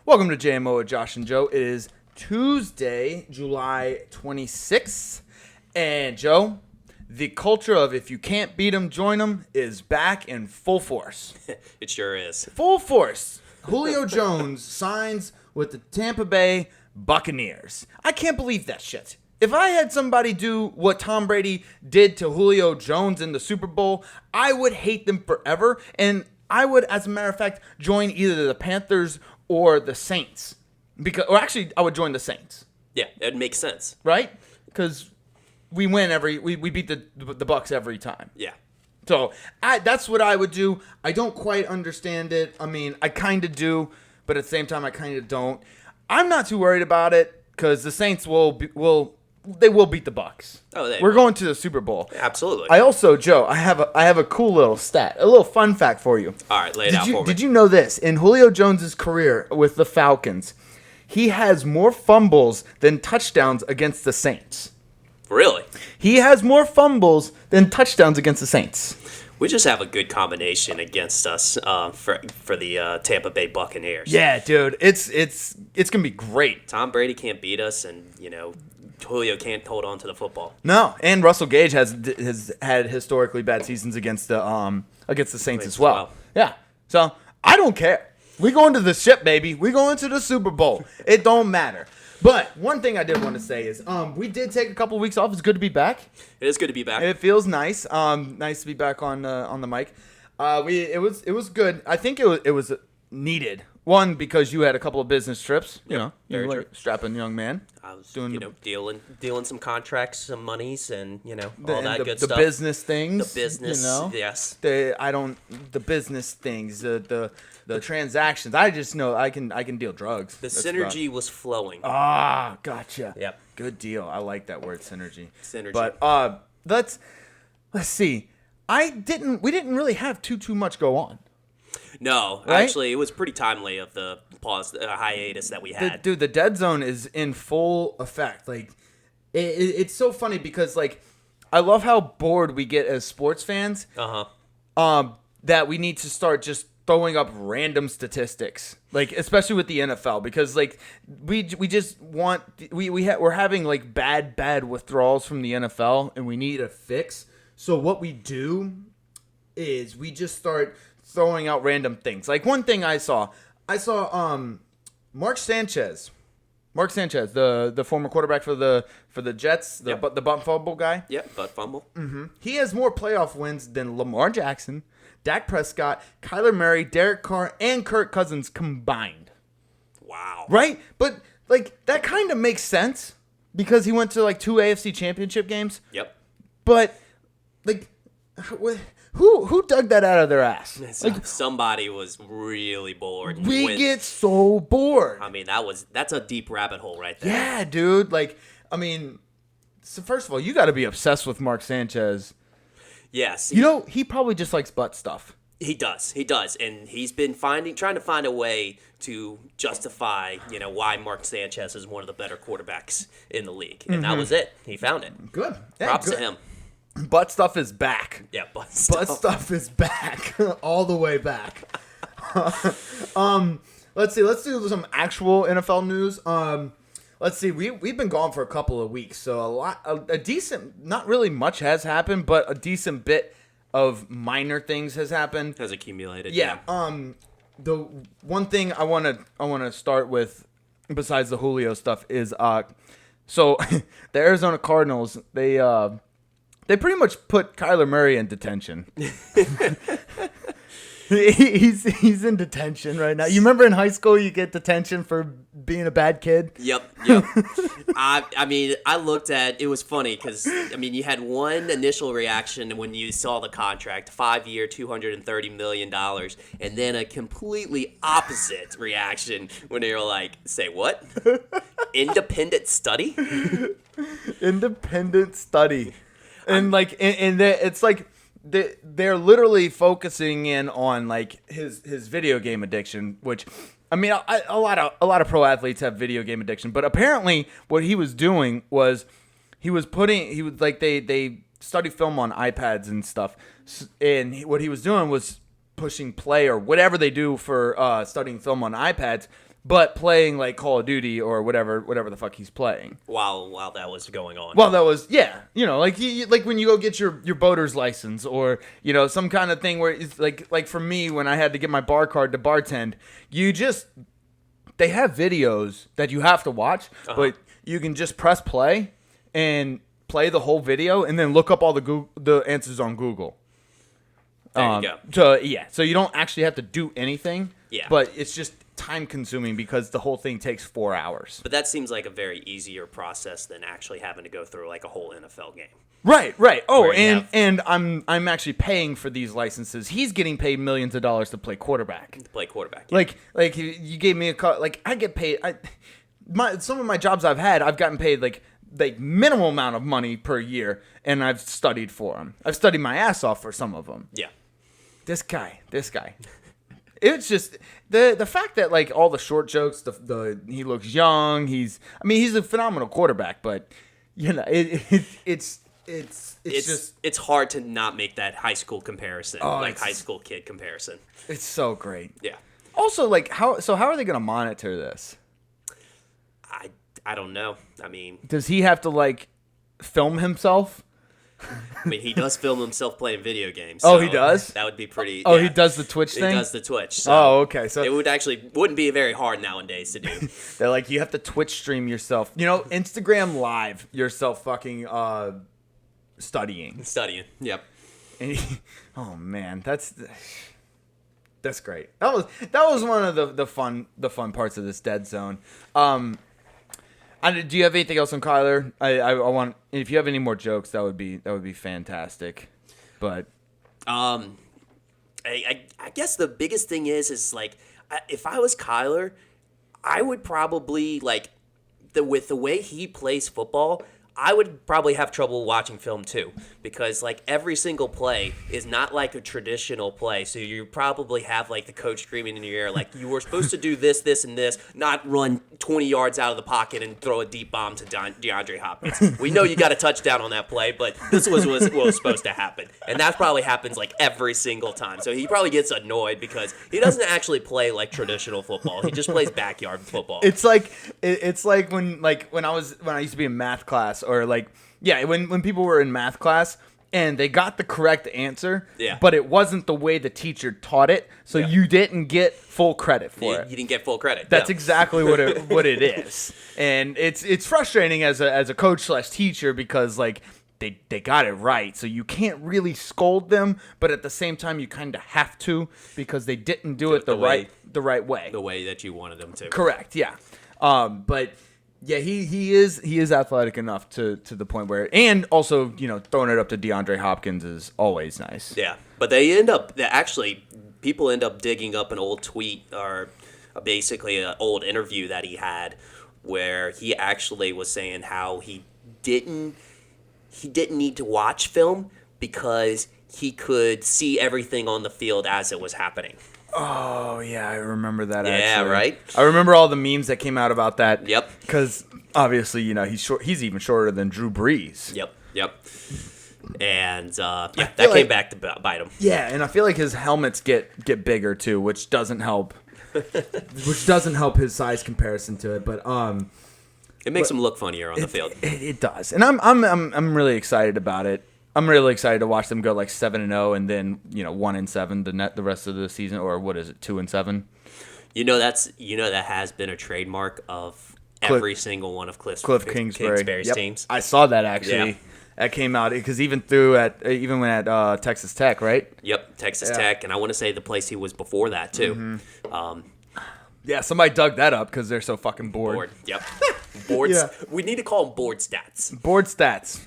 Welcome to JMO with Josh and Joe. It is Tuesday, July 26th. And Joe, the culture of if you can't beat them, join them is back in full force. It sure is. Full force. Julio Jones signs with the Tampa Bay Buccaneers. I can't believe that shit. If I had somebody do what Tom Brady did to Julio Jones in the Super Bowl, I would hate them forever. And I would, as a matter of fact, join either the Panthers or the Saints. I would join the Saints. Yeah, it makes sense. Right? Because we win we beat the Bucs every time. Yeah. So that's what I would do. I don't quite understand it. I mean, I kind of do, but at the same time, I kind of don't. I'm not too worried about it because the Saints will beat the Bucs. We're going to the Super Bowl. Absolutely. I also, Joe, I have a cool little stat, a little fun fact for you. All right, lay it out for me. Did you know this? In Julio Jones' career with the Falcons, he has more fumbles than touchdowns against the Saints. Really? He has more fumbles than touchdowns against the Saints. We just have a good combination against us for the Tampa Bay Buccaneers. Yeah, dude, it's gonna be great. Tom Brady can't beat us, and Julio can't hold on to the football. No, and Russell Gage has had historically bad seasons against the Saints as well. Yeah, so I don't care. We going to the ship, baby. We going to the Super Bowl. It don't matter. But one thing I did want to say is we did take a couple of weeks off. It's good to be back. It is good to be back. It feels nice. Nice to be back on the mic. It was good. I think it was needed. One, because you had a couple of business trips. You were like a strapping young man. I was doing dealing some contracts, some monies, and all that good the stuff. Business things. The business, yes. The business things. The transactions. I just know I can deal drugs. The synergy was flowing. Ah, gotcha. Yep. Good deal. I like that word, synergy. Synergy. But let's see. We didn't really have too much go on. No, right? Actually, it was pretty timely of the hiatus that we had. Dude, the dead zone is in full effect. Like, it's so funny because like, I love how bored we get as sports fans. That we need to start just throwing up random statistics, like especially with the NFL, because like we just want we're having like bad withdrawals from the NFL, and we need a fix. So what we do is we just start throwing out random things. Like one thing I saw Mark Sanchez, the former quarterback for the Jets, the butt fumble guy. Yep, butt fumble. Mm-hmm. He has more playoff wins than Lamar Jackson, Dak Prescott, Kyler Murray, Derek Carr, and Kirk Cousins combined. Wow. Right? But like that kind of makes sense because he went to like 2 AFC championship games. Yep. But like who dug that out of their ass? Like, somebody was really bored. We get so bored. I mean, that's a deep rabbit hole right there. Yeah, dude. Like, I mean, so first of all, you got to be obsessed with Mark Sanchez. Yes. He probably just likes butt stuff. He does, and he's been trying to find a way to justify, why Mark Sanchez is one of the better quarterbacks in the league, and that was it. He found it. Good. Yeah, Props good. to him. Butt stuff is back. Yeah, butt stuff is back. All the way back. Let's see. Let's do some actual NFL news. Let's see. We've been gone for a couple of weeks, so a decent, not really much has happened, but a decent bit of minor things has happened. Has accumulated. Yeah. The one thing I want to start with, besides the Julio stuff, is so the Arizona Cardinals, they pretty much put Kyler Murray in detention. He's in detention right now. You remember in high school you get detention for being a bad kid? Yep. I mean, I looked at it was funny because you had one initial reaction when you saw the contract, 5-year, $230 million, and then a completely opposite reaction when they were like, "Say what? Independent study? Independent study." And like, it's like they're literally focusing in on like his video game addiction, which I mean, a lot of pro athletes have video game addiction, but apparently what he was doing was they study film on iPads and stuff, and what he was doing was pushing play or whatever they do for studying film on iPads, but playing like Call of Duty or whatever the fuck he's playing. While that was going on. Well, that was like like when you go get your boater's license or some kind of thing where it's like for me when I had to get my bar card to bartend, they have videos that you have to watch, but you can just press play and play the whole video and then look up all the answers on Google. There you go. So you don't actually have to do anything. Yeah. But it's just time consuming because the whole thing takes 4 hours. But that seems like a very easier process than actually having to go through like a whole NFL game. Right. Oh, and I'm actually paying for these licenses. He's getting paid millions of dollars to play quarterback. Yeah. Like you gave me a call. Like I get paid. Some of my jobs I've had, I've gotten paid like minimal amount of money per year, and I've studied for them. I've studied my ass off for some of them. Yeah. This guy. It's just the fact that like all the short jokes, he looks young. He's a phenomenal quarterback, but it's just hard to not make that high school comparison, high school kid comparison. It's so great. Yeah. Also, like how are they going to monitor this? I don't know. I mean, does he have to like film himself? I mean, he does film himself playing video games. So he does? That would be pretty... Oh, yeah. He does the Twitch thing? He does the Twitch. So okay. So it wouldn't be very hard nowadays to do. They're like, you have to Twitch stream yourself. Instagram Live yourself fucking studying. Studying, yep. And oh, man. That's great. That was one of the fun parts of this Dead Zone. Do you have anything else on Kyler? I want, if you have any more jokes, that would be fantastic. But I guess the biggest thing is like if I was Kyler, I would probably like with the way he plays football, I would probably have trouble watching film too, because like every single play is not like a traditional play. So you probably have like the coach screaming in your ear, like you were supposed to do this, this, and this, not run 20 yards out of the pocket and throw a deep bomb to DeAndre Hopkins. We know you got a touchdown on that play, but this was what was supposed to happen. And that probably happens like every single time. So he probably gets annoyed because he doesn't actually play like traditional football. He just plays backyard football. It's like when I used to be in math class. Or when people were in math class and they got the correct answer, but it wasn't the way the teacher taught it, so you didn't get full credit for it. You didn't get full credit. That's exactly what it is, and it's frustrating as a coach / teacher because like they got it right, so you can't really scold them, but at the same time you kind of have to because they didn't do it the right way, the way that you wanted them to. Correct. Yeah, but. Yeah, he is athletic enough to the point where, and also throwing it up to DeAndre Hopkins is always nice. Yeah, but people end up digging up an old tweet or basically an old interview that he had where he actually was saying how he didn't need to watch film because he could see everything on the field as it was happening. Oh, yeah, I remember that, actually. Yeah, right? I remember all the memes that came out about that. Yep. Because, obviously, he's short. He's even shorter than Drew Brees. Yep. And, that came back to bite him. Yeah, and I feel like his helmets get bigger, too, which doesn't help. Which doesn't help his size comparison to it, but... It makes him look funnier on the field. It does. And I'm really excited about it. I'm really excited to watch them go like 7-0 and then 1-7 the rest of the season, or what is it, 2-7? That has been a trademark of every single one of Cliff Kingsbury's teams. I saw that actually. Yeah. That came out because even when at Texas Tech, right? Yep, Texas Tech, and I want to say the place he was before that too. Mm-hmm. Yeah, somebody dug that up because they're so fucking bored. Yep. Boards. Yeah. We need to call them board stats. Board stats.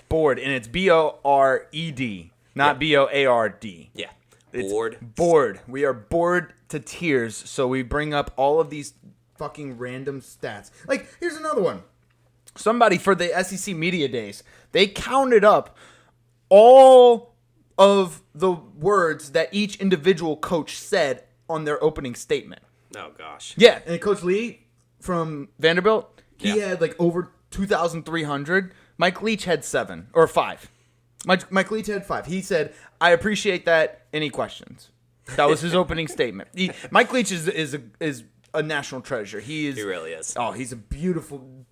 Board, and it's BORED, not BOARD. Yeah. Bored. Bored. We are bored to tears, so we bring up all of these fucking random stats. Like, here's another one. Somebody for the SEC Media Days, they counted up all of the words that each individual coach said on their opening statement. Oh, gosh. Yeah, and Coach Lee from Vanderbilt, he had like over 2,300. Mike Leach had 7 or 5. Mike Leach had 5. He said, "I appreciate that. Any questions?" That was his opening statement. Mike Leach is a national treasure. He really is. Oh, he's a beautiful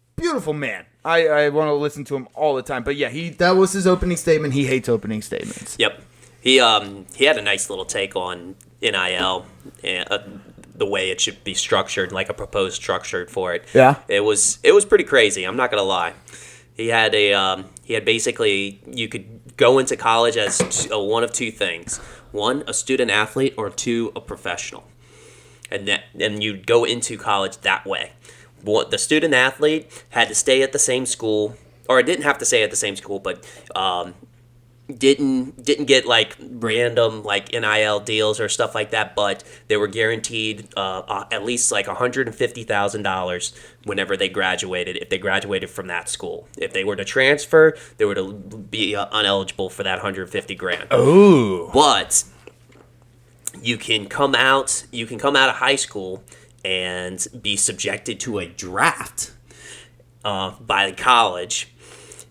man. I want to listen to him all the time. But yeah, that was his opening statement. He hates opening statements. Yep. He had a nice little take on NIL, the way it should be structured, like a proposed structure for it. Yeah. It was pretty crazy. I'm not gonna lie. He had basically, you could go into college as one of two things: one, a student athlete, or two, a professional. And you'd go into college that way. The student athlete had to stay at the same school, or it didn't have to stay at the same school, but didn't get like random like NIL deals or stuff like that, but they were guaranteed at least like $150,000 whenever they graduated, if they graduated from that school. If they were to transfer, they were to be ineligible for that $150,000. Oh, but you can come out of high school and be subjected to a draft by the college.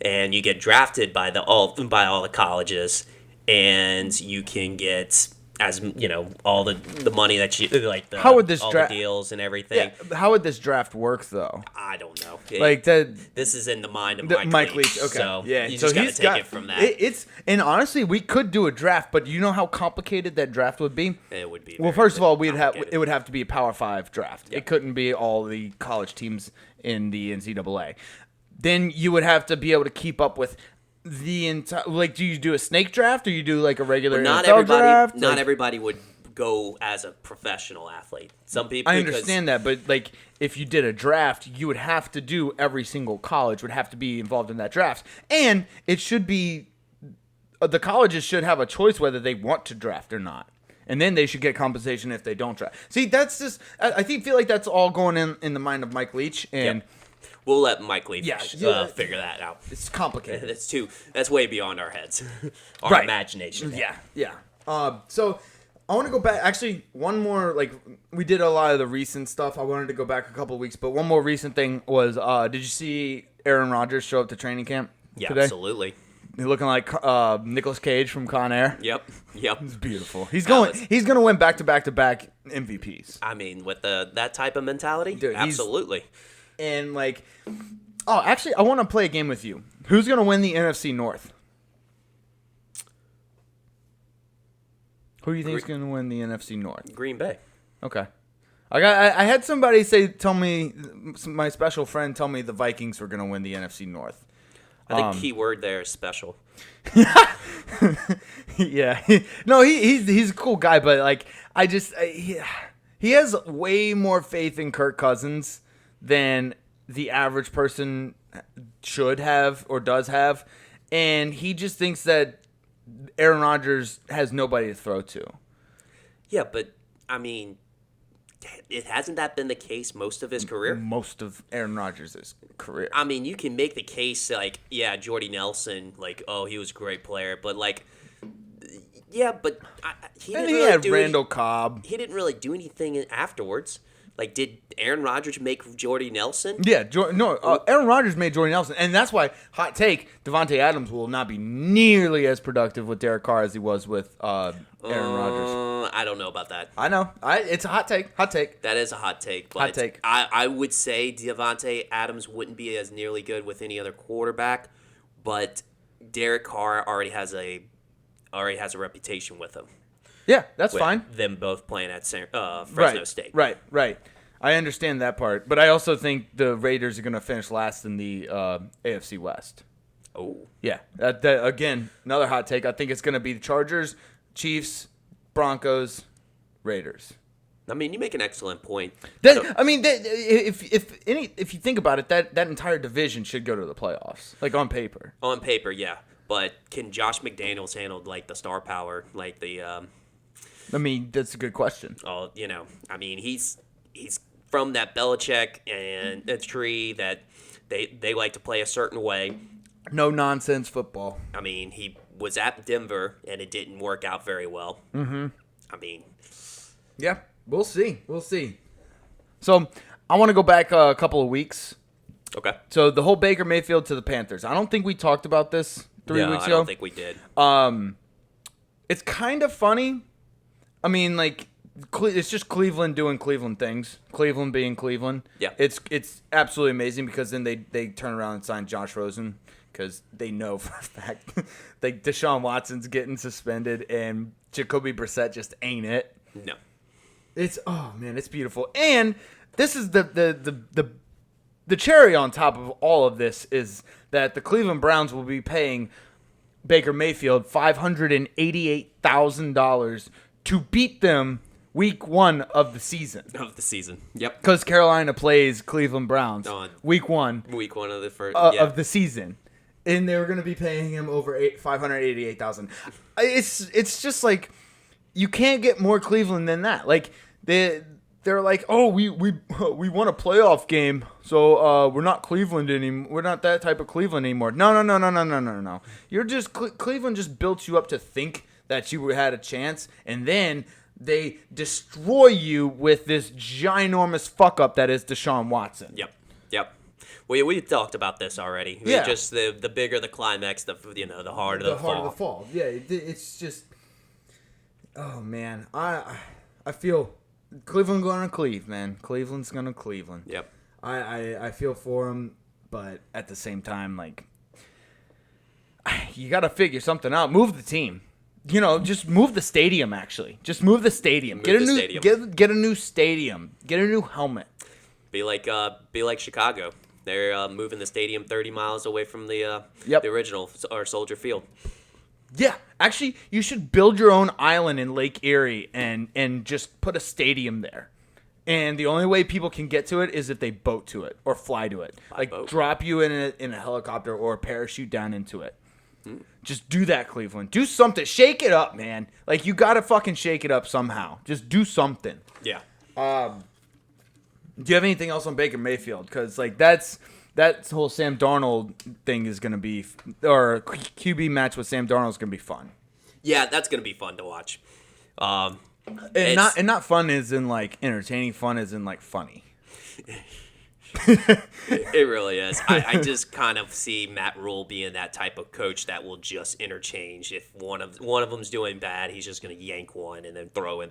And you get drafted by all the colleges, and you can get, as you know, all the money that you like, how would this all the deals and everything. Yeah, how would this draft work though? I don't know. This is in the mind of Mike Leach. Okay, so yeah, you just gotta take it from that. And honestly, we could do a draft, but you know how complicated that draft would be. It would be. Well, first of all, it would have to be a Power 5 draft. Yep. It couldn't be all the college teams in the NCAA. Then you would have to be able to keep up with the entire. Like, do you do a snake draft or you do like a regular NFL draft? Not everybody would go as a professional athlete. Some people. I understand that, but like, if you did a draft, you would have to do every single college would have to be involved in that draft, and it should be the colleges should have a choice whether they want to draft or not. And then they should get compensation if they don't draft. See, that's just feel like that's all going in the mind of Mike Leach, and. Yep. We'll let Mike Leach figure that out. It's complicated. That's way beyond our heads, our imagination. Yeah. So I want to go back. Actually, one more. Like, we did a lot of the recent stuff. I wanted to go back a couple of weeks, but one more recent thing was: did you see Aaron Rodgers show up to training camp today? Absolutely. He's looking like Nicolas Cage from Con Air. Yep. He's beautiful. He's going to win back-to-back MVPs. I mean, with that type of mentality, dude, absolutely. And like, actually, I want to play a game with you. Who's going to win the NFC North? Who do you think is going to win the NFC North? Green Bay. Okay. I had somebody tell me, my special friend tell me the Vikings were going to win the NFC North. I think key word there is special. Yeah. No, he's a cool guy, but like, he has way more faith in Kirk Cousins than the average person should have or does have, and he just thinks that Aaron Rodgers has nobody to throw to. Yeah, but I mean, hasn't that been the case most of his career? Most of Aaron Rodgers' career. I mean, you can make the case like, yeah, Jordy Nelson, like, oh, he was a great player, but like, yeah, but he had Randall Cobb. He didn't really do anything afterwards. Like, did Aaron Rodgers make Jordy Nelson? Yeah, Aaron Rodgers made Jordy Nelson, and that's why, hot take, Devontae Adams will not be nearly as productive with Derek Carr as he was with Aaron Rodgers. I don't know about that. I know. It's a hot take. Hot take. That is a hot take. But hot take. I would say Devontae Adams wouldn't be as nearly good with any other quarterback, but Derek Carr already has a reputation with him. Yeah, that's fine. Them both playing at Fresno State. Right. I understand that part, but I also think the Raiders are going to finish last in the AFC West. Oh. Yeah. That again, another hot take. I think it's going to be the Chargers, Chiefs, Broncos, Raiders. I mean, you make an excellent point. If you think about it, that entire division should go to the playoffs, like on paper. On paper, yeah. But can Josh McDaniels handle like the star power, like the? I mean, that's a good question. Oh, I mean, he's from that Belichick and a tree that they like to play a certain way. No nonsense football. I mean, he was at Denver and it didn't work out very well. Mm-hmm. I mean, yeah, we'll see. So I want to go back a couple of weeks. Okay. So the whole Baker Mayfield to the Panthers. I don't think we talked about this 3 weeks ago. I don't think we did. It's kind of funny. I mean, like, it's just Cleveland doing Cleveland things. Cleveland being Cleveland. Yeah. It's absolutely amazing because then they turn around and sign Josh Rosen because they know for a fact like Deshaun Watson's getting suspended and Jacoby Brissett just ain't it. No. It's it's beautiful. And this is the cherry on top of all of this is that the Cleveland Browns will be paying Baker Mayfield $588,000 to beat them week 1 of the season. Yep. Because Carolina plays Cleveland Browns week 1. Week 1 of the first of the season. And they were going to be paying him over $588,000. It's just like you can't get more Cleveland than that. Like they're like, oh, we won a playoff game, so we're not Cleveland anymore. We're not that type of Cleveland anymore. No. You're just Cleveland just built you up to think that you had a chance, and then they destroy you with this ginormous fuck up that is Deshaun Watson. Yep. We talked about this already. Yeah. Just the bigger the climax, the harder the fall. The harder the fall. Yeah, it's just. Oh man, I feel Cleveland gonna Cleve, man. Cleveland's gonna Cleveland. Yep. I feel for him, but at the same time, like, you got to figure something out. Move the team. Just move the stadium. Actually, just move the stadium. Get a new stadium. Get a new helmet. Be like Chicago. They're moving the stadium 30 miles away from the original Soldier Field. Yeah, actually, you should build your own island in Lake Erie and just put a stadium there. And the only way people can get to it is if they boat to it or fly to it. Drop you in a helicopter or parachute down into it. Just do that, Cleveland. Do something. Shake it up, man. Like, you got to fucking shake it up somehow. Just do something. Yeah. Do you have anything else on Baker Mayfield? Because, like, that whole Sam Darnold thing is going to be, or QB match with Sam Darnold is going to be fun. Yeah, that's going to be fun to watch. And not fun as in, like, entertaining. Fun as in, like, funny. It really is. I just kind of see Matt Rule being that type of coach that will just interchange. If one of them's doing bad, he's just going to yank one and then throw in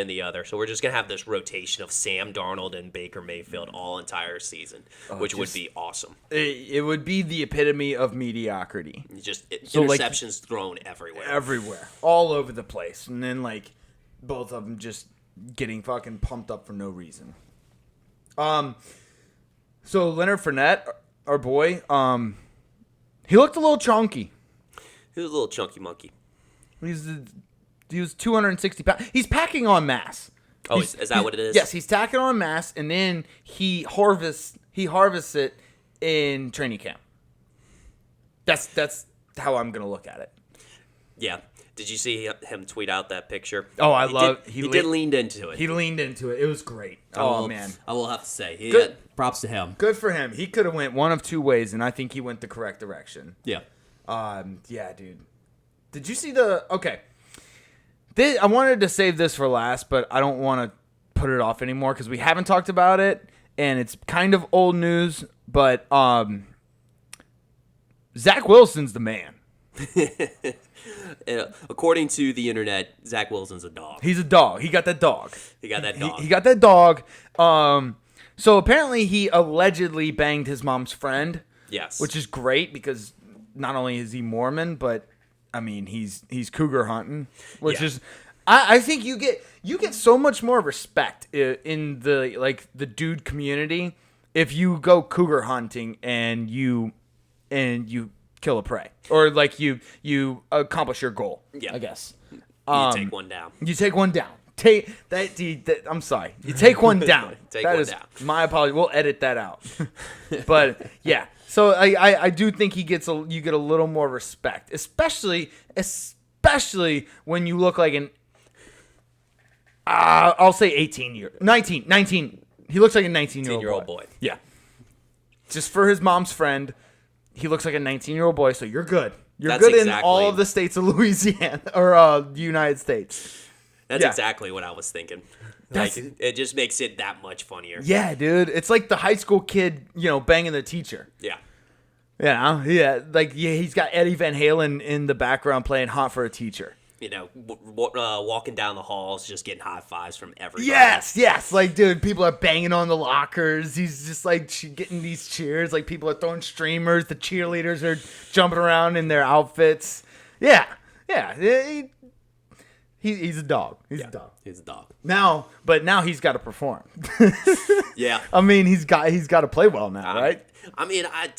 the other. So we're just going to have this rotation of Sam Darnold and Baker Mayfield all entire season, which would be awesome. It would be the epitome of mediocrity. Interceptions thrown everywhere, all over the place, and then like both of them just getting fucking pumped up for no reason. So Leonard Fournette, our boy, he looked a little chunky. He was a little chunky monkey. He was 260 pounds. He's packing on mass. Oh, is that what it is? Yes, he's tacking on mass, and then he harvests it in training camp. That's how I'm gonna look at it. Yeah. Did you see him tweet out that picture? Oh, He did lean into it. He leaned into it. It was great. Man. I will have to say, props to him. Good for him. He could have went one of two ways, and I think he went the correct direction. Yeah. Yeah, dude. Did you see okay. I wanted to save this for last, but I don't want to put it off anymore because we haven't talked about it, and it's kind of old news, but Zach Wilson's the man. According to the internet, Zach Wilson's a dog. He's a dog. He got that dog. He got that dog. So apparently he allegedly banged his mom's friend. Yes. Which is great because not only is he Mormon, but I mean he's cougar hunting, which is I think you get so much more respect in the dude community if you go cougar hunting and you kill a prey, or like you accomplish your goal. Yeah, I guess. You take one down. You take one down. I'm sorry. You take one down. Down. My apology. We'll edit that out. But yeah, so I do think you get a little more respect, especially when you look like an I'll say 19. He looks like a 19-year-old boy. Yeah. Just for his mom's friend. He looks like a 19-year-old boy, so you're good. You're good in all of the states of Louisiana or the United States. That's exactly what I was thinking. Like, it just makes it that much funnier. Yeah, dude. It's like the high school kid, banging the teacher. Yeah. Yeah, like he's got Eddie Van Halen in the background playing "Hot for a Teacher." Walking down the halls, just getting high fives from everybody. Yes. Like, dude, people are banging on the lockers. He's just like getting these cheers. Like, people are throwing streamers. The cheerleaders are jumping around in their outfits. Yeah. He's a dog. He's a dog. He's a dog. Now he's got to perform. Yeah. I mean, he's got to play well now, right? I mean, I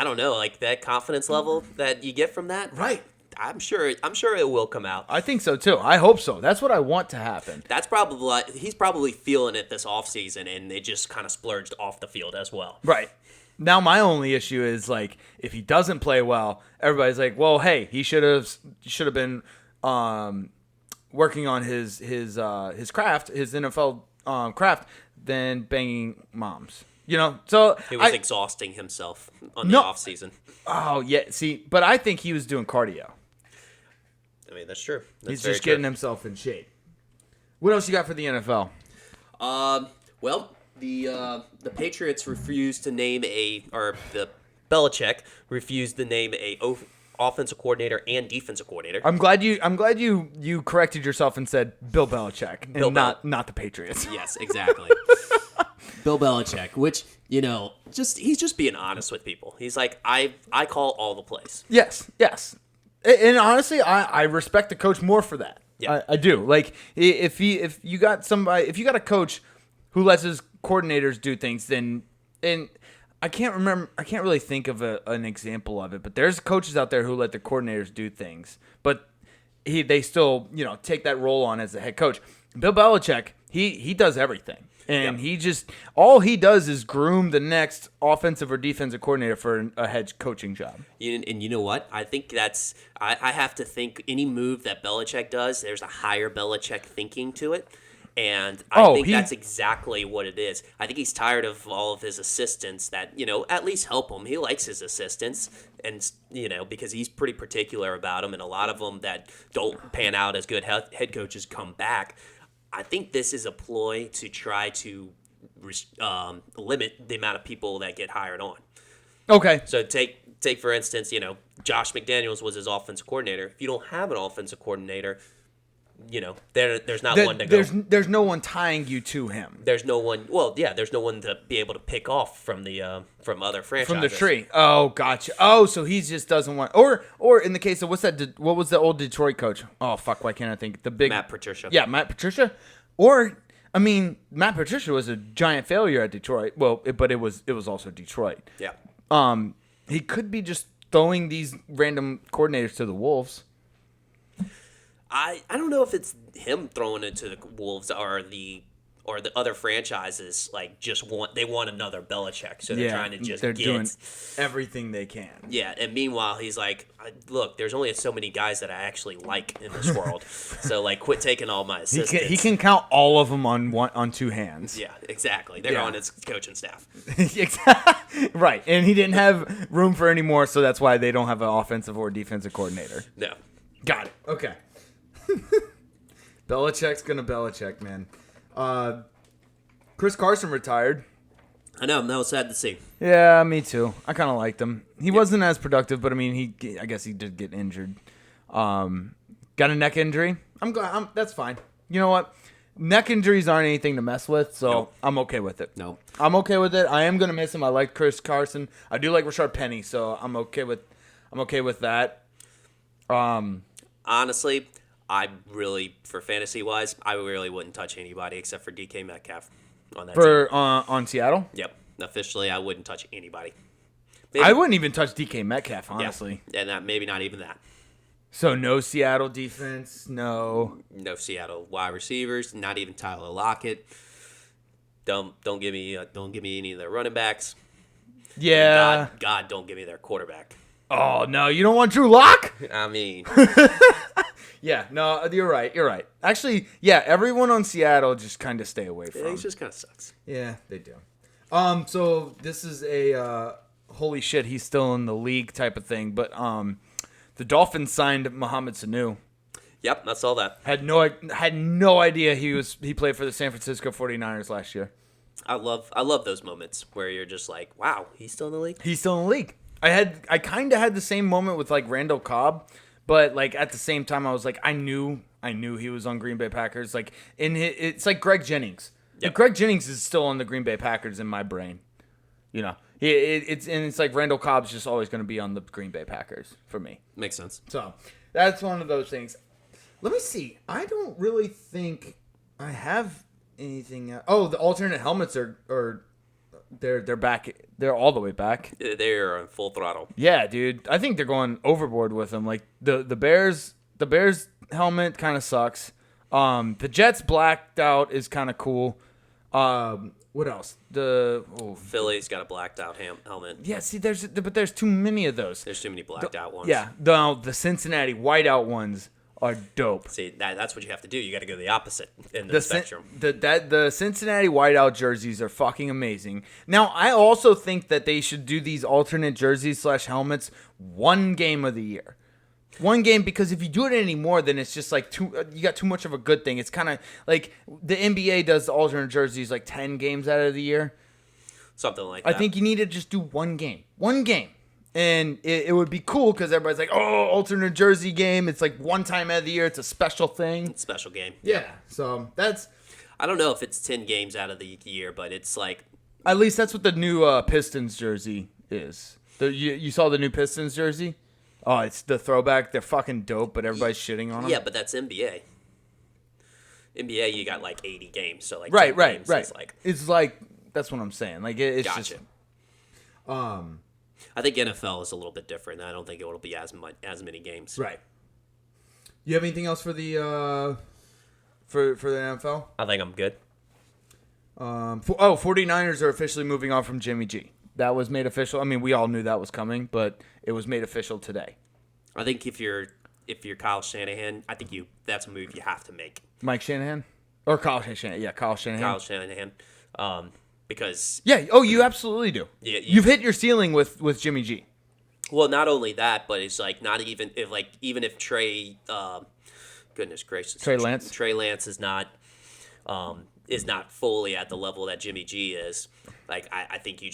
don't know, like that confidence level that you get from that. Right. I'm sure it will come out. I think so too. I hope so. That's what I want to happen. That's probably he's probably feeling it this offseason, and they just kind of splurged off the field as well. Right. Now my only issue is like if he doesn't play well, everybody's like, well, hey, he should have been working on his craft, his NFL craft, than banging moms. So he was exhausting himself on the offseason. Oh yeah, see, but I think he was doing cardio. I mean, that's true. He's just getting himself in shape. What else you got for the NFL? Well, the Patriots refused to name the Belichick refused to name a offensive coordinator and defensive coordinator. I'm glad you corrected yourself and said Bill Belichick and not the Patriots. Yes, exactly. Bill Belichick, which he's just being honest with people. He's like, I call all the plays. Yes. And honestly, I respect the coach more for that. Yeah. I do. Like if you got a coach who lets his coordinators do things, then I can't really think of an example of it, but there's coaches out there who let the coordinators do things, but they still take that role on as the head coach. Bill Belichick, he does everything. And all he does is groom the next offensive or defensive coordinator for a head coaching job. And you know what? I think I have to think any move that Belichick does, there's a higher Belichick thinking to it. And I think that's exactly what it is. I think he's tired of all of his assistants that, at least help him. He likes his assistants and, because he's pretty particular about them. And a lot of them that don't pan out as good head coaches come back. I think this is a ploy to try to limit the amount of people that get hired on. Okay. So take for instance, Josh McDaniels was his offensive coordinator. If you don't have an offensive coordinator, there's not one to go. There's no one tying you to him. There's no one. Well, yeah, there's no one to be able to pick off from the from other franchises. From the tree. Oh, gotcha. Oh, so he just doesn't want. Or in the case of what was the old Detroit coach? Oh fuck, why can't I think the big Matt Patricia? Yeah, Matt Patricia. Or I mean, Matt Patricia was a giant failure at Detroit. Well, but it was also Detroit. Yeah. He could be just throwing these random coordinators to the Wolves. I don't know if it's him throwing it to the Wolves or the other franchises they want another Belichick, so they're trying to doing everything they can. Yeah, and meanwhile he's like, look, there's only so many guys that I actually like in this world, so quit taking all my assistants. He can count all of them on two hands. Yeah, exactly. They're on his coaching staff. Right, and he didn't have room for any more, so that's why they don't have an offensive or defensive coordinator. No. Got it. Okay. Belichick's gonna Belichick, man. Chris Carson retired. I know. That was sad to see. Yeah, me too. I kind of liked him. He wasn't as productive, but I mean, I guess he did get injured. Got a neck injury. I'm glad. That's fine. You know what? Neck injuries aren't anything to mess with, so Nope. I'm okay with it. No. I'm okay with it. I am gonna miss him. I like Chris Carson. I do like Rashard Penny, so I'm okay with that. Honestly, for fantasy wise, I really wouldn't touch anybody except for DK Metcalf on that team. On Seattle. Yep, officially, I wouldn't touch anybody. I wouldn't even touch DK Metcalf, honestly. Yeah, and maybe not even that. So no Seattle defense, no Seattle wide receivers, not even Tyler Lockett. Don't give me any of their running backs. Yeah. God, don't give me their quarterback. Oh no, you don't want Drew Lock? I mean. Yeah, no, you're right. Actually, yeah, everyone on Seattle just kind of stay away from. It just kind of sucks. Yeah, they do. So this is a holy shit, he's still in the league type of thing, but the Dolphins signed Mohamed Sanu. Yep, I saw that. Had no idea he played for the San Francisco 49ers last year. I love those moments where you're just like, wow, he's still in the league? He's still in the league. I kind of had the same moment with like Randall Cobb, but like at the same time I was like I knew he was on Green Bay Packers. Like it's like Greg Jennings. Yep. Like, Greg Jennings is still on the Green Bay Packers in my brain. You know, it's like Randall Cobb's just always going to be on the Green Bay Packers for me. Makes sense. So that's one of those things. Let me see. I don't really think I have anything. Oh, the alternate helmets are they're back. They're all the way back. They're on full throttle. Yeah, dude. I think they're going overboard with them. Like the Bears helmet kind of sucks. The Jets blacked out is kind of cool. What else? Philly's got a blacked out helmet. Yeah, see, there's too many of those. There's too many blacked out ones. Yeah, the Cincinnati whiteout ones are dope. See, that's what you have to do. You got to go the opposite end of the spectrum. The Cincinnati whiteout jerseys are fucking amazing. Now, I also think that they should do these alternate jerseys / helmets one game of the year. One game, because if you do it anymore, then it's just like you got too much of a good thing. It's kind of like the NBA does the alternate jerseys like 10 games out of the year. Something like that. I think you need to just do one game. One game. And it would be cool because everybody's like, oh, alternate jersey game. It's like one time out of the year. It's a special thing. It's a special game. Yeah. So that's... I don't know if it's 10 games out of the year, but it's like... At least that's what the new Pistons jersey is. You saw the new Pistons jersey? Oh, it's the throwback. They're fucking dope, but everybody's shitting on them. Yeah, but that's NBA. NBA, you got like 80 games, so like right. It's like that's what I'm saying. Like it's gotcha. Just. I think NFL is a little bit different. I don't think it will be as many games. Right. You have anything else for the for the NFL? I think I'm good. 49ers are officially moving on from Jimmy G. That was made official. I mean, we all knew that was coming, but it was made official today. I think if you're Kyle Shanahan, I think that's a move you have to make. Mike Shanahan? Or Kyle Shanahan. Yeah, Kyle Shanahan. Kyle Shanahan. Because... Yeah, oh, you absolutely do. Yeah, You've hit your ceiling with Jimmy G. Well, not only that, but it's like not even if Trey... goodness gracious. Trey Lance? Trey Lance is not fully at the level that Jimmy G is. Like, I think you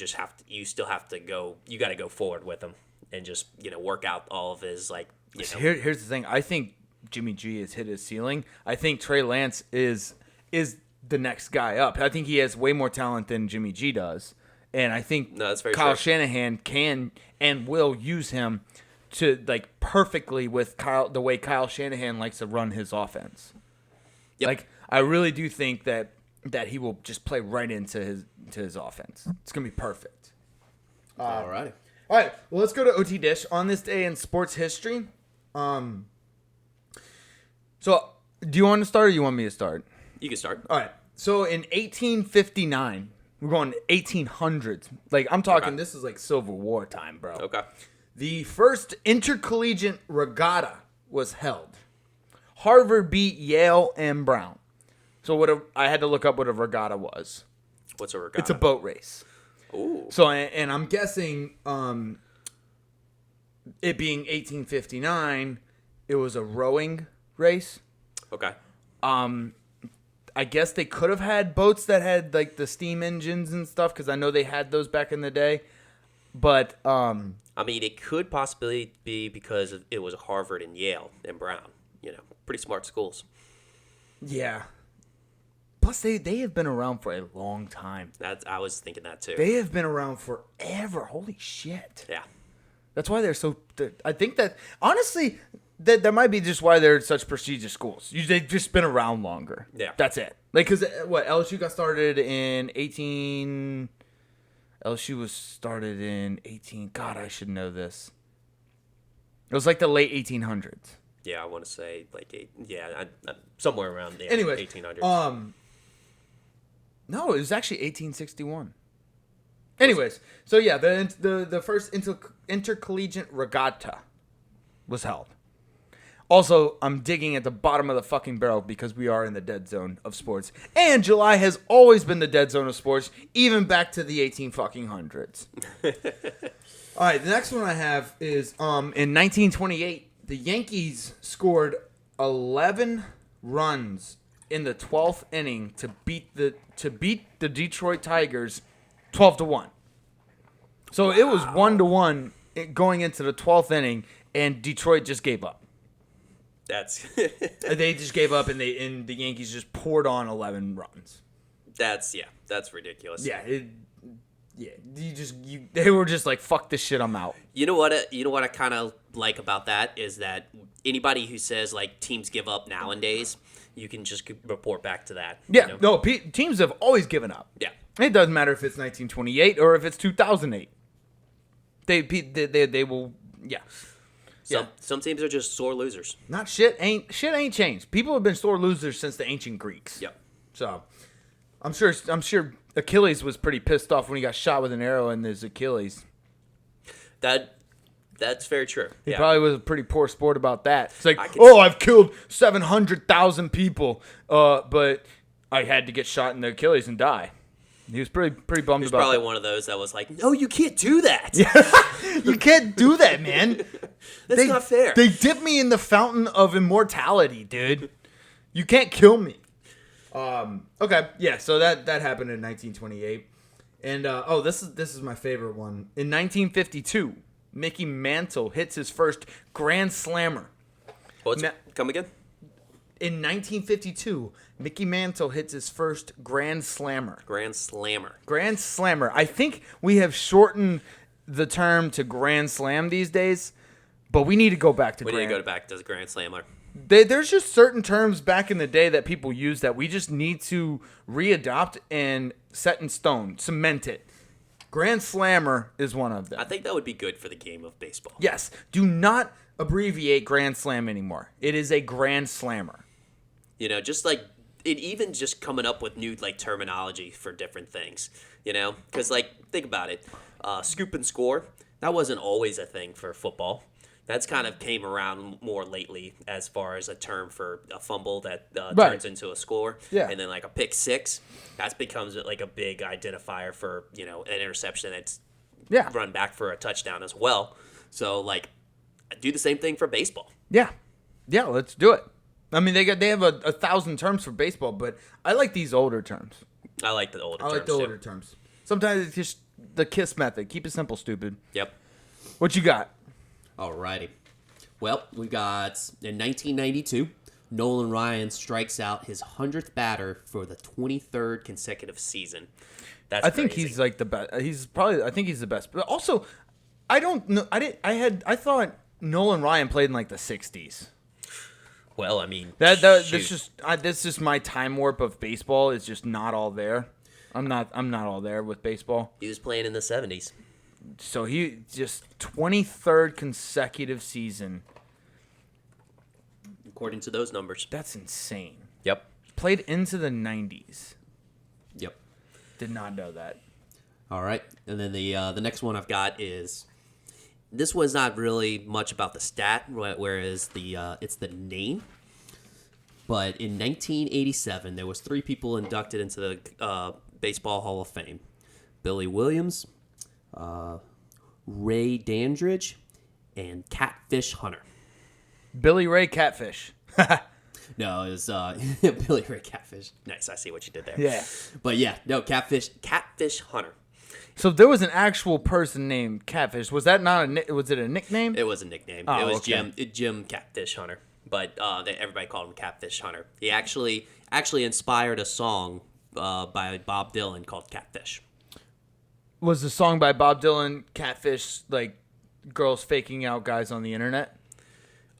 still have to go, you got to go forward with him and just, work out all of his, like, Here's the thing. I think Jimmy G has hit his ceiling. I think Trey Lance is the next guy up. I think he has way more talent than Jimmy G does. And I think that's very Kyle true. Shanahan can and will use him to, like, perfectly with the way Kyle Shanahan likes to run his offense. Yep. Like, I really do think that he will just play right into his offense. It's going to be perfect. All right. All right. Well, let's go to OTDISH. On this day in sports history. So, do you want to start or you want me to start? You can start. All right. So, in 1859, we're going 1800s. Like, I'm talking, Okay. This is like Civil War time, bro. Okay. The first intercollegiate regatta was held. Harvard beat Yale and Brown. So I had to look up what a regatta was. What's a regatta? It's a boat race. Ooh. So, and I'm guessing it being 1859, it was a rowing race. Okay. I guess they could have had boats that had like the steam engines and stuff because I know they had those back in the day. But I mean, it could possibly be because it was Harvard and Yale and Brown. Pretty smart schools. Yeah. Plus, they have been around for a long time. I was thinking that too. They have been around forever. Holy shit. Yeah. That's why they're so... I think that, honestly, that might be just why they're such prestigious schools. They've just been around longer. Yeah. That's it. Like, because, LSU got started in 18... LSU was started in 18... God, I should know this. It was like the late 1800s. Yeah, I want to say somewhere around the Anyways, 1800s. No, it was actually 1861. Anyways, so yeah, the first intercollegiate regatta was held. Also, I'm digging at the bottom of the fucking barrel because we are in the dead zone of sports. And July has always been the dead zone of sports, even back to the 1800s. All right, the next one I have is in 1928, the Yankees scored 11 runs in the 12th inning to beat the Detroit Tigers 12-1. So It was 1-1 going into the 12th inning, and Detroit just gave up. That's They just gave up, and the Yankees just poured on 11 runs. that's ridiculous. Yeah, they were just like, fuck this shit, I'm out. You know what I kind of like about that is that anybody who says like teams give up nowadays, you can just report back to that. Yeah, you know? no, teams have always given up. Yeah. It doesn't matter if it's 1928 or if it's 2008. They will, yeah. Some teams are just sore losers. Not shit ain't changed. People have been sore losers since the ancient Greeks. Yep. So, I'm sure Achilles was pretty pissed off when he got shot with an arrow in his Achilles. That's very true. He probably was a pretty poor sport about that. It's like, I've killed 700,000 people, but I had to get shot in the Achilles and die. He was pretty bummed He's about probably that. one of those that was like, no, you can't do that. You can't do that, man. That's not fair. They dipped me in the fountain of immortality, dude. You can't kill me. Okay, yeah. So that happened in 1928, and this is my favorite one. In 1952, Mickey Mantle hits his first Grand Slammer. Come again? In 1952, Mickey Mantle hits his first Grand Slammer. Grand Slammer. Grand Slammer. I think we have shortened the term to Grand Slam these days, but we need to go back to We need to go back to the Grand Slammer. There's just certain terms back in the day that people use that we just need to readopt and set in stone, cement it. Grand Slammer is one of them. I think that would be good for the game of baseball. Yes. Do not abbreviate Grand Slam anymore. It is a Grand Slammer. You know, just like it, even just coming up with new like terminology for different things. You know, because like think about it, scoop and score. That wasn't always a thing for football. That's kind of came around more lately as far as a term for a fumble that turns into a score. Yeah. And then like a pick six, that becomes like a big identifier for, you know, an interception that's run back for a touchdown as well. So like do the same thing for baseball. Yeah. Yeah, let's do it. I mean, they have a 1,000 terms for baseball, but I like these older terms. I like the older terms. I like the older terms. Sometimes it's just the KISS method. Keep it simple, stupid. Yep. What you got? Alrighty. Well, we got in 1992, Nolan Ryan strikes out his 100th batter for the 23rd consecutive season. That's I think crazy. he's like the best. I think he's the best. But also, I don't know. I thought Nolan Ryan played in like the 60s. Well, I mean, That's just my time warp of baseball is just not all there. I'm not all there with baseball. He was playing in the 70s. So he just 23rd consecutive season. According to those numbers. That's insane. Yep. Played into the 90s. Yep. Did not know that. All right. And then the next one I've got is, this one's not really much about the stat, whereas it's the name. But in 1987, there was 3 people inducted into the Baseball Hall of Fame. Billy Williams, Ray Dandridge, and Catfish Hunter. Billy Ray Catfish. No, it was Billy Ray Catfish. Nice, I see what you did there. Yeah. But yeah, no, Catfish Hunter. So there was an actual person named Catfish. Was that not was it a nickname? It was a nickname. Oh, it was okay. Jim Catfish Hunter. But everybody called him Catfish Hunter. He actually inspired a song by Bob Dylan called Catfish. Was the song by Bob Dylan Catfish like girls faking out guys on the internet?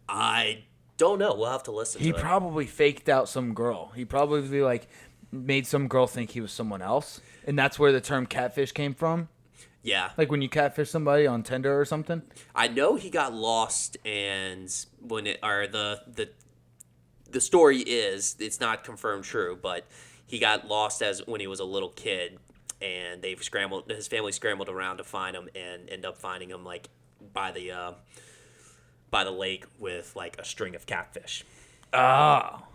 I don't know. We'll have to listen to it. He probably faked out some girl. He probably like made some girl think he was someone else. And that's where the term catfish came from? Yeah. Like when you catfish somebody on Tinder or something? I know he got lost, and the story is, it's not confirmed true, but he got lost when he was a little kid, and his family scrambled around to find him and end up finding him like by the lake with like a string of catfish. Oh.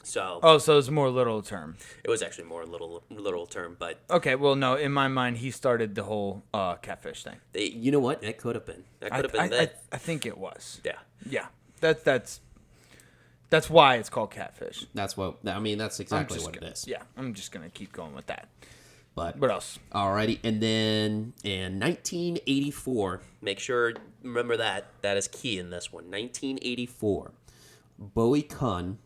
So it's a more literal term. It was actually more literal term, but okay. Well, no, in my mind, he started the whole catfish thing. You know what? That could have been. I think it was. Yeah. Yeah. That's why it's called catfish. That's exactly what it is. Yeah, I'm just gonna keep going with that. But what else? Alrighty, and then in 1984, make sure remember that. That is key in this one. 1984. Bowie Kuhn,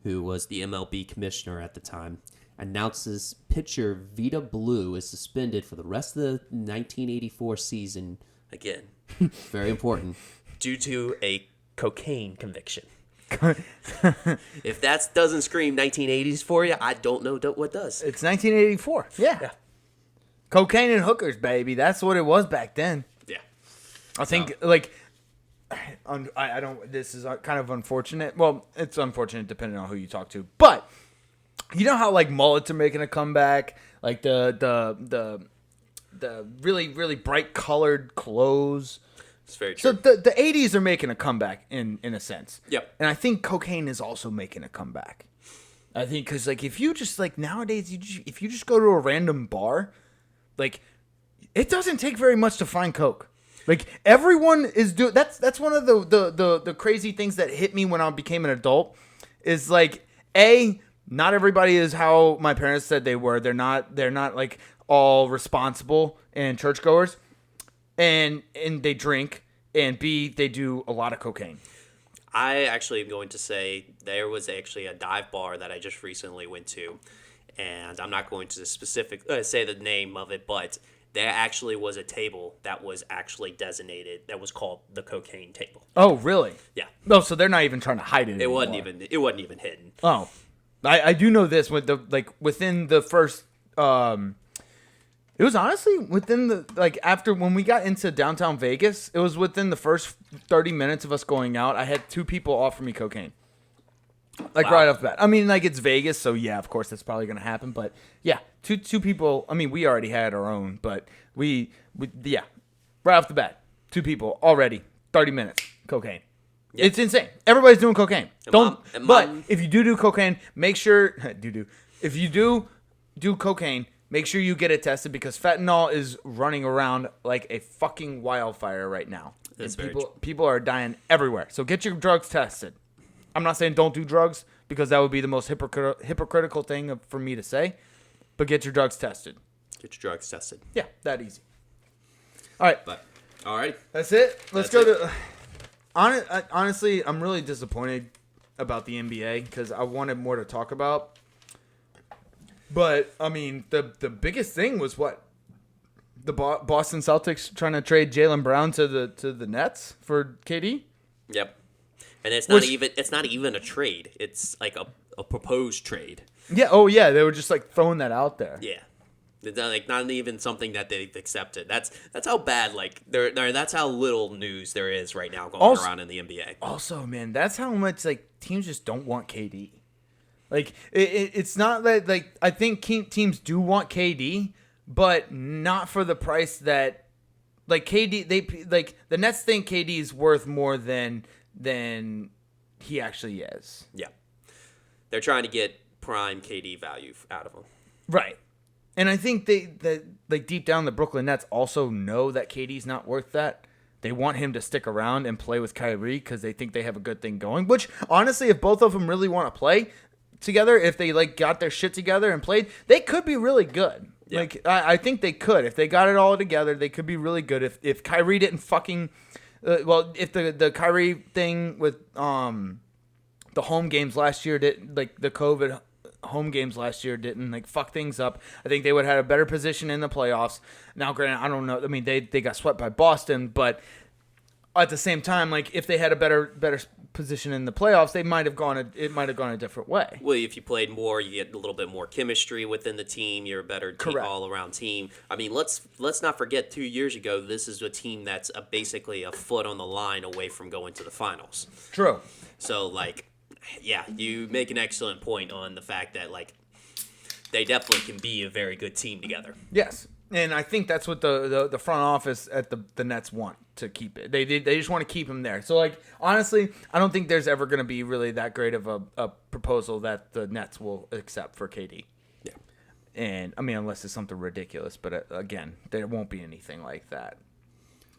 who was the MLB commissioner at the time, announces pitcher Vita Blue is suspended for the rest of the 1984 season. Again, very important, due to a cocaine conviction. If that doesn't scream 1980s for you, I don't know what does. It's 1984. Yeah. Cocaine and hookers, baby. That's what it was back then. Yeah. I think, like, I don't, this is kind of unfortunate. Well, it's unfortunate depending on who you talk to. But, you know how, like, mullets are making a comeback? Like, the really, really bright colored clothes. It's very true. So the 80s are making a comeback in a sense. Yep. And I think cocaine is also making a comeback. I think because, like, if you just, like, nowadays, if you just go to a random bar, like, it doesn't take very much to find coke. Like, everyone is doing... That's one of the crazy things that hit me when I became an adult. Is, like, not everybody is how my parents said they were. They're not like, all responsible and churchgoers. And they drink. And B, they do a lot of cocaine. I actually am going to say there was actually a dive bar that I just recently went to. And I'm not going to say the name of it, but... there actually was a table that was actually designated that was called the cocaine table. Oh, really? Yeah. Oh, so they're not even trying to hide it anymore. It wasn't even hidden. Oh. I do know this with within the first it was honestly within the after when we got into downtown Vegas, it was within the first 30 minutes of us going out, I had 2 people offer me cocaine. Like, wow. Right off the bat. I mean, like, it's Vegas, so yeah, of course that's probably going to happen. But yeah, two people. I mean, we already had our own, but we right off the bat, 2 people already, 30 minutes, cocaine. Yep. It's insane. Everybody's doing cocaine. But if you do cocaine, make sure if you do cocaine, make sure you get it tested because fentanyl is running around like a fucking wildfire right now. That's people are dying everywhere. So get your drugs tested. I'm not saying don't do drugs because that would be the most hypocritical thing for me to say, but get your drugs tested. Get your drugs tested. Yeah, that easy. All right. All right. That's it. Let's go to... Honestly, I'm really disappointed about the NBA because I wanted more to talk about. But, I mean, the biggest thing was what? The Boston Celtics trying to trade Jaylen Brown to the Nets for KD? Yep. And it's not even a trade. It's like a proposed trade. Yeah. Oh, yeah. They were just like throwing that out there. Yeah. It's not even something that they've accepted. That's how bad that's how little news there is right now going around in the NBA. Also, man, that's how much like teams just don't want KD. Like it's not that like I think teams do want KD, but not for the price that like KD the Nets think KD is worth more than he actually is. Yeah. They're trying to get prime KD value out of him. Right. And I think they deep down the Brooklyn Nets also know that KD's not worth that. They want him to stick around and play with Kyrie because they think they have a good thing going. Which, honestly, if both of them really want to play together, if they got their shit together and played, they could be really good. Yeah. Like I think they could. If they got it all together, they could be really good. If Kyrie didn't fucking... if the Kyrie thing with the home games last year didn't the COVID home games last year didn't fuck things up, I think they would have had a better position in the playoffs. Now, granted, I don't know. I mean, they got swept by Boston, but at the same time, if they had a better position in the playoffs, it might have gone a different way. Well, if you played more, you get a little bit more chemistry within the team. You're a better all-around team. I mean, let's not forget 2 years ago, this is a team that's basically a foot on the line away from going to the finals. True. So, yeah, you make an excellent point on the fact that, they definitely can be a very good team together. Yes. And I think that's what the front office at the Nets want to keep it. They just want to keep him there. So, honestly, I don't think there's ever going to be really that great of a proposal that the Nets will accept for KD. Yeah. And, I mean, unless it's something ridiculous. But, again, there won't be anything like that.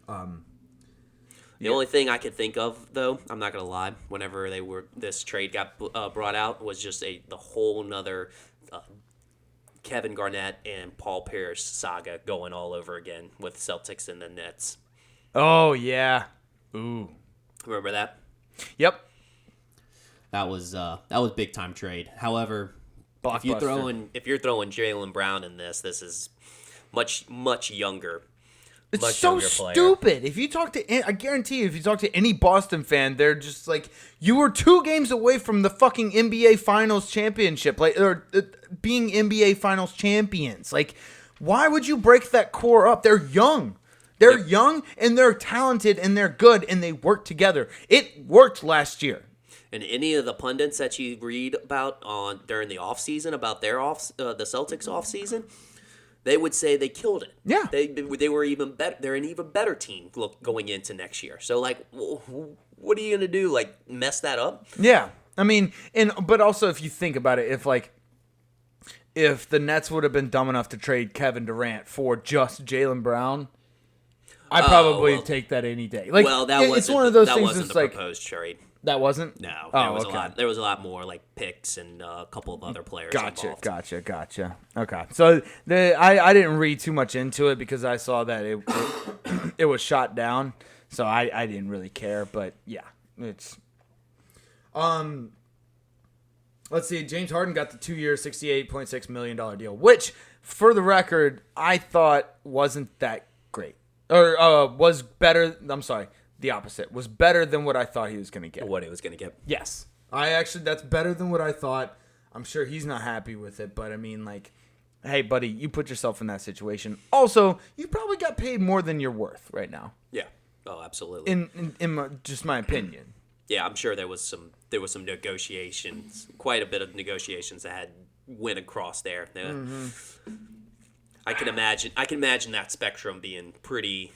The only thing I could think of, though, I'm not going to lie, whenever this trade got brought out, was just the whole nother Kevin Garnett and Paul Pierce saga going all over again with Celtics and the Nets. Oh yeah. Ooh. Remember that? Yep. That was big time trade. However, if you're throwing Jaylen Brown in this is much younger. It's so stupid. If you talk to, I guarantee you, if you talk to any Boston fan, they're just like, you were 2 games away from the fucking NBA Finals championship, or being NBA Finals champions. Like, why would you break that core up? They're young. They're young, and they're talented, and they're good, and they work together. It worked last year. And any of the pundits that you read about during the offseason, about their the Celtics offseason, they would say they killed it. Yeah. They were even better. They're an even better team going into next year. So, like, what are you going to do? Like, mess that up? Yeah. I mean, but also if you think about it, if the Nets would have been dumb enough to trade Kevin Durant for just Jaylen Brown, I'd probably take that any day. Like, it's one of those things. That wasn't the proposed trade. That wasn't? No. There was a lot more, like, picks and a couple of other players involved. Gotcha. Okay. So I didn't read too much into it because I saw that it was shot down. So I didn't really care. But, yeah, it's... Let's see. James Harden got the 2-year, $68.6 million deal, which, for the record, I thought wasn't that great. Or was better... I'm sorry. The opposite was better than what I thought he was going to get. What he was going to get. Yes. That's better than what I thought. I'm sure he's not happy with it, but I mean, like, hey, buddy, you put yourself in that situation. Also, you probably got paid more than you're worth right now. Yeah. Oh, absolutely. In just my opinion. Yeah, I'm sure there was some negotiations, quite a bit of negotiations that went across there. Mm-hmm. I can imagine that spectrum being pretty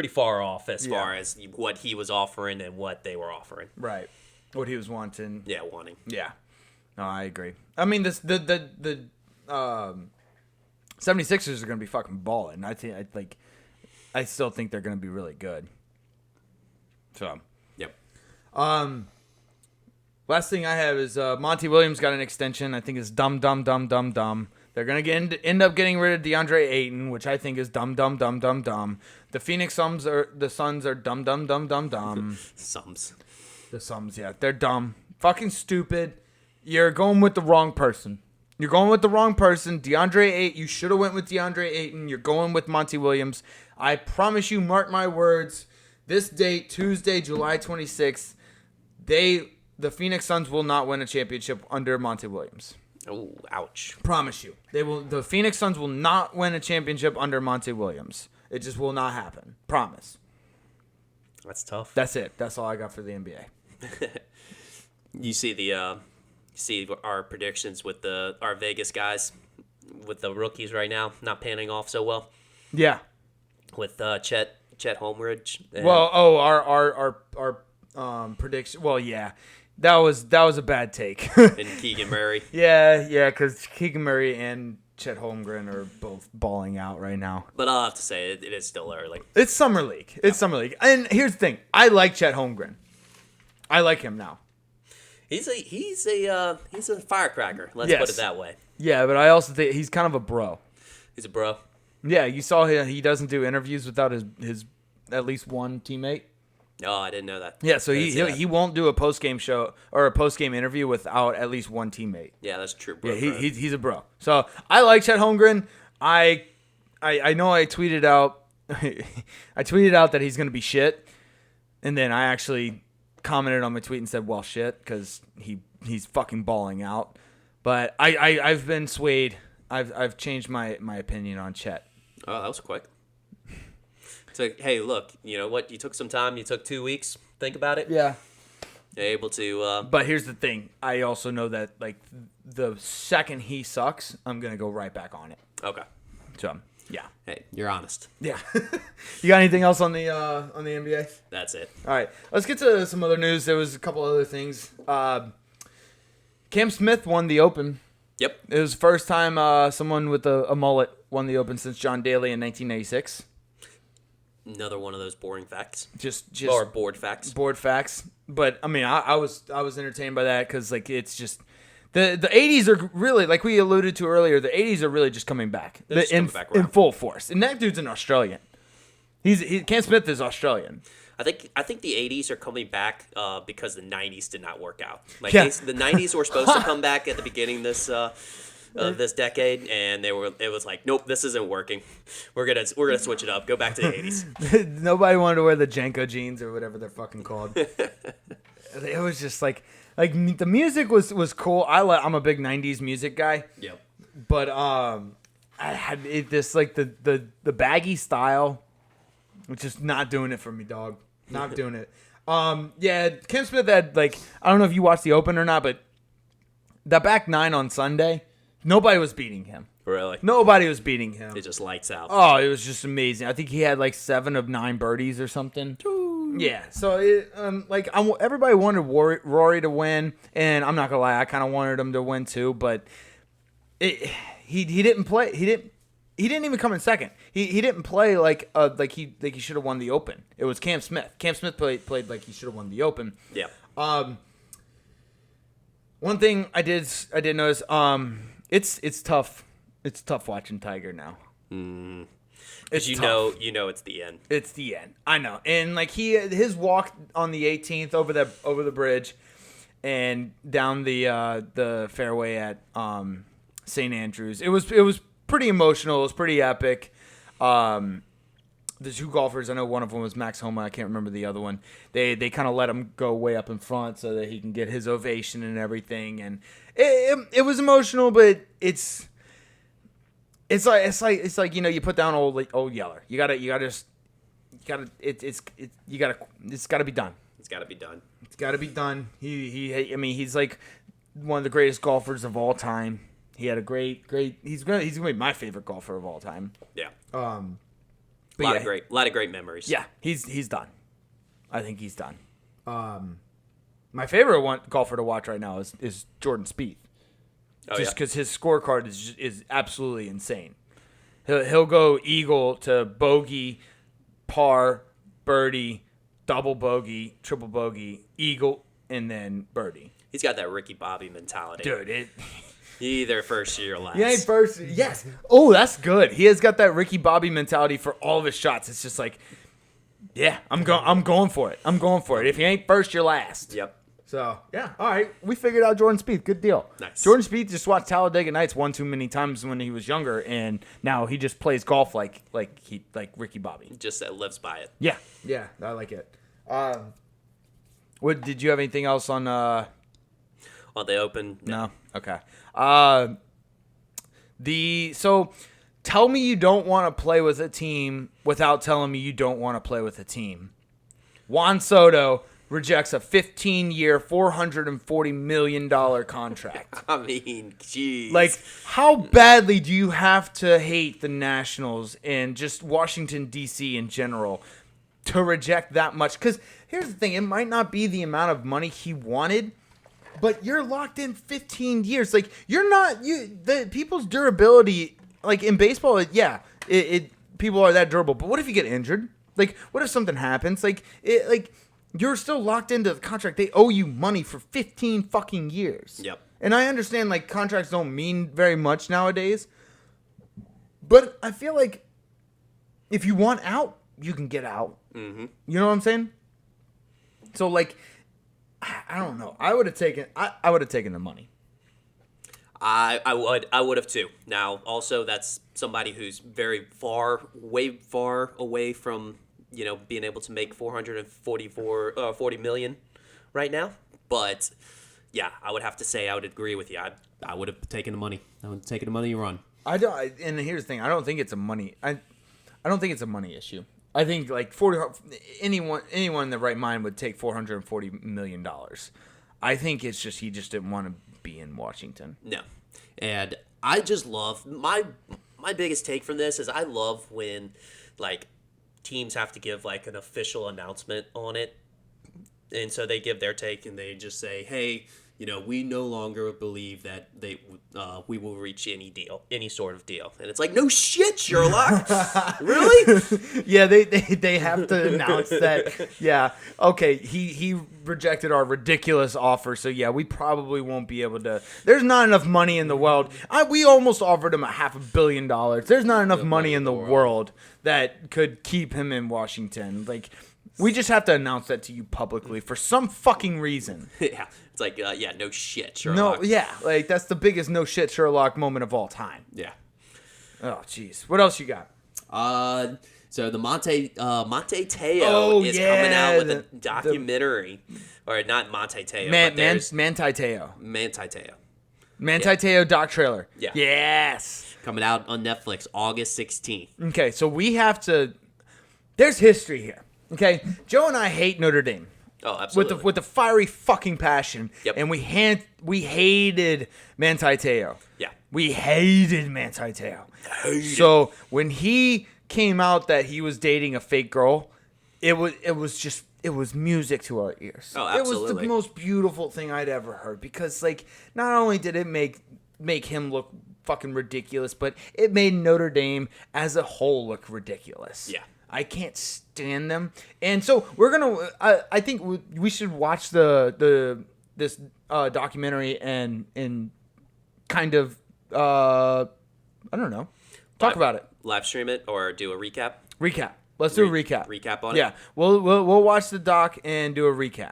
far off as far as what he was offering and what they were offering. Right. What he was wanting. Yeah, wanting. Yeah. No, I agree. I mean, the 76ers are going to be fucking balling. I still think they're going to be really good. So. Yep. Last thing I have is Monty Williams got an extension. I think it's dumb. They're going to end up getting rid of DeAndre Ayton, which I think is dumb. The Phoenix Suns are dumb. Sums. The Suns, yeah. They're dumb. Fucking stupid. You're going with the wrong person. DeAndre Ayton, you should have went with DeAndre Ayton. You're going with Monty Williams. I promise you, mark my words, this date, Tuesday, July 26th, the Phoenix Suns will not win a championship under Monty Williams. Oh, ouch. Promise you. The Phoenix Suns will not win a championship under Monty Williams. It just will not happen. Promise. That's tough. That's it. That's all I got for the NBA. You see our predictions with our Vegas guys, with the rookies right now, not panning off so well. Yeah. With Chet Holmgren. Our prediction. Well, yeah. That was a bad take. And Keegan Murray. Yeah, because Keegan Murray and Chet Holmgren are both balling out right now. But I'll have to say, it is still early. It's Summer League. Summer League. And here's the thing. I like Chet Holmgren. I like him now. He's a firecracker. Let's put it that way. Yeah, but I also think he's kind of a bro. He's a bro. Yeah, you saw he doesn't do interviews without his at least one teammate. Oh, I didn't know that. Yeah, so he won't do a post-game show or a post-game interview without at least one teammate. Yeah, that's true, bro. Yeah, he's a bro. So I like Chet Holmgren. I know I tweeted out that he's gonna be shit, and then I actually commented on my tweet and said, "Well, shit," because he's fucking balling out. But I've been swayed. I've changed my opinion on Chet. Oh, that was quick. So, hey, look, you know what? You took some time. You took 2 weeks. Think about it. Yeah. You're able to... But here's the thing. I also know that, like, the second he sucks, I'm going to go right back on it. Okay. So, yeah. Hey, you're honest. Yeah. You got anything else on the NBA? That's it. All right. Let's get to some other news. There was a couple other things. Cam Smith won the Open. Yep. It was the first time someone with a mullet won the Open since John Daly in 1996. Another one of those boring facts. Just or bored facts. Bored facts. But I mean, I was entertained by that because like it's just the 80s are really, like we alluded to earlier. The 80s are really just coming back. They're just coming back around. in full force. And that dude's an Australian. Cam Smith is Australian. I think the 80s are coming back because the 90s did not work out. Like Yeah. the 90s were supposed to come back at the beginning this decade, and it was like, nope, this isn't working. We're gonna switch it up. Go back to the 80s. Nobody wanted to wear the Jenko jeans or whatever they're fucking called. It was just like the music was cool. I'm a big 90s music guy. Yep. But I had this like the baggy style, which is not doing it for me, dog. Not doing it. Yeah, Cam Smith had like, I don't know if you watched the Open or not, but the back nine on Sunday, nobody was beating him. Really? Nobody was beating him. It just lights out. Oh, it was just amazing. I think he had like 7 of 9 birdies or something. Yeah, so everybody wanted Rory to win, and I'm not gonna lie, I kind of wanted him to win too, but he didn't play. He didn't even come in second. He didn't play like he should have won the Open. It was Cam Smith. Cam Smith played like he should have won the Open. Yeah. One thing I did notice, it's tough. It's tough watching Tiger now. It's you know it's the end. It's the end. I know. And like his walk on the 18th over the bridge and down the fairway at St. Andrews. It was pretty emotional. It was pretty epic. The two golfers, I know one of them was Max Homa. I can't remember the other one. They kind of let him go way up in front so that he can get his ovation and everything. And it was emotional, but it's like you put down old Yeller. It's got to be done. It's got to be done. It's got to be done. He's like one of the greatest golfers of all time. He had a great. He's gonna be my favorite golfer of all time. Yeah. A lot of great memories. Yeah, he's done. I think he's done. My favorite golfer to watch right now is Jordan Spieth. Just because his scorecard is absolutely insane. He'll go eagle to bogey, par, birdie, double bogey, triple bogey, eagle, and then birdie. He's got that Ricky Bobby mentality. Dude, either first or last. Yeah, first. Yes. Oh, that's good. He has got that Ricky Bobby mentality for all of his shots. It's just like, yeah, I'm going for it. I'm going for it. If you ain't first, you're last. Yep. So, yeah, all right. We figured out Jordan Spieth. Good deal. Nice. Jordan Spieth just watched Talladega Nights one too many times when he was younger, and now he just plays golf like Ricky Bobby. Just lives by it. Yeah. Yeah, I like it. What did you have anything else on the Open? No. Okay. So tell me you don't want to play with a team without telling me you don't want to play with a team. Juan Soto rejects a 15-year, $440 million contract. I mean, jeez. Like, how badly do you have to hate the Nationals and just Washington, D.C. in general to reject that much? Because here's the thing. It might not be the amount of money he wanted, but you're locked in 15 years. Like, the people's durability, like in baseball, people are that durable. But what if you get injured? Like, what if something happens? You're still locked into the contract. They owe you money for 15 fucking years. Yep. And I understand, like, contracts don't mean very much nowadays. But I feel like if you want out, you can get out. Mm-hmm. You know what I'm saying? So, like, I don't know. I would have taken the money. I would have too. Now, also, that's somebody who's way far away from being able to make $40 million right now. But yeah, I would have to say I would agree with you. I would have taken the money. I would have taken the money you run. And here's the thing. I don't think it's a money. I don't think it's a money issue. I think like anyone in the right mind would take $440 million. I think it's just he just didn't want to be in Washington. No, and I just love my biggest take from this is I love when like teams have to give like an official announcement on it, and so they give their take and they just say, hey, we no longer believe that we will reach any sort of deal. And it's like, no shit, Sherlock. Really? Yeah, they have to announce that. Yeah, okay, he rejected our ridiculous offer, so yeah, we probably won't be able to. There's not enough money in the world. We almost offered him $500 million. There's not enough money in the world that could keep him in Washington. Like, we just have to announce that to you publicly for some fucking reason. Yeah, it's like, no shit, Sherlock. No, yeah, like that's the biggest no shit Sherlock moment of all time. Yeah. Oh, jeez. What else you got? So the Monte Teo is coming out with a documentary, or not Monte Teo, but there's Manti Teo. Manti Teo doc trailer. Yeah. Yes. Coming out on Netflix August 16th. Okay, so we have to. There's history here. Okay, Joe and I hate Notre Dame. Oh, absolutely. With the fiery fucking passion. Yep. And we hated Manti Teo. Yeah. We hated Manti Teo. So when he came out that he was dating a fake girl, it was music to our ears. Oh, absolutely. It was the most beautiful thing I'd ever heard, because like not only did it make him look fucking ridiculous, but it made Notre Dame as a whole look ridiculous. Yeah. I can't stand them, and so we're gonna. I think we should watch this documentary and kind of I don't know, talk about it. Live stream it or do a recap. Recap. Let's do a recap. Recap on it. Yeah, we'll watch the doc and do a recap.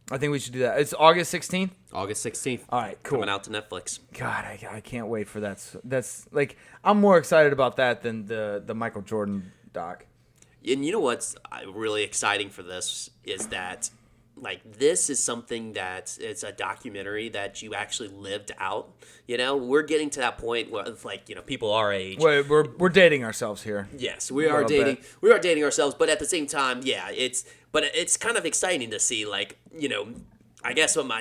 I think we should do that. It's August 16th. August 16th. All right, cool. Coming out to Netflix. God, I can't wait for that. That's like I'm more excited about that than the Michael Jordan doc. And you know what's really exciting for this is that, like, this is something that it's a documentary that you actually lived out. We're getting to that point where, like, people our age. We're dating ourselves here. Yes, we are dating. We are dating ourselves, but at the same time, yeah, it's kind of exciting to see, like, I guess when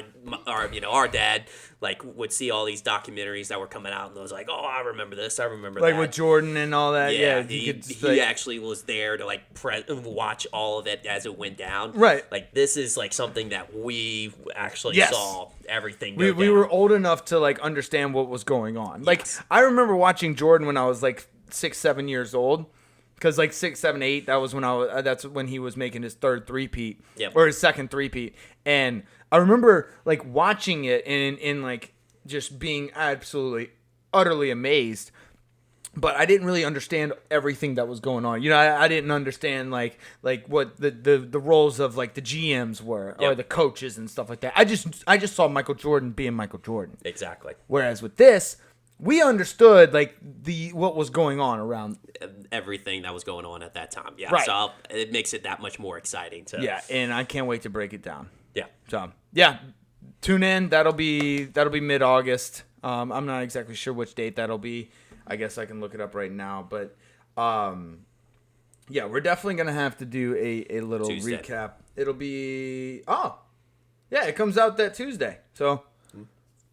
our dad like would see all these documentaries that were coming out and was like, oh, I remember this, I remember that. Like with Jordan and all that. Yeah, he actually was there to like watch all of it as it went down. Right. Like this is like something that we actually saw everything go down. We were old enough to like understand what was going on. Like I remember watching Jordan when I was like 6, 7 years old. Because like 6, 7, 8, that's when he was making his third three-peat. Yep. Or his second three-peat. And I remember like watching it and like just being absolutely, utterly amazed. But I didn't really understand everything that was going on. I didn't understand like what the roles of like the GMs were or the coaches and stuff like that. I just saw Michael Jordan being Michael Jordan. Exactly. Whereas with this, we understood like what was going on around everything that was going on at that time. Yeah. Right. So it makes it that much more exciting to. Yeah, and I can't wait to break it down. Yeah. So yeah, tune in. That'll be mid-August. I'm not exactly sure which date that'll be. I guess I can look it up right now. But yeah, we're definitely gonna have to do a little Tuesday. recap. It'll be yeah, it comes out that Tuesday. So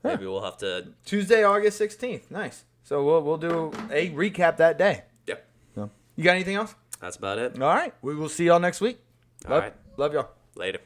maybe we'll have to Tuesday, August 16th. Nice. So we'll do a recap that day. Yeah. So, you got anything else? That's about it. All right. We will see y'all next week. All right. Love y'all. Later.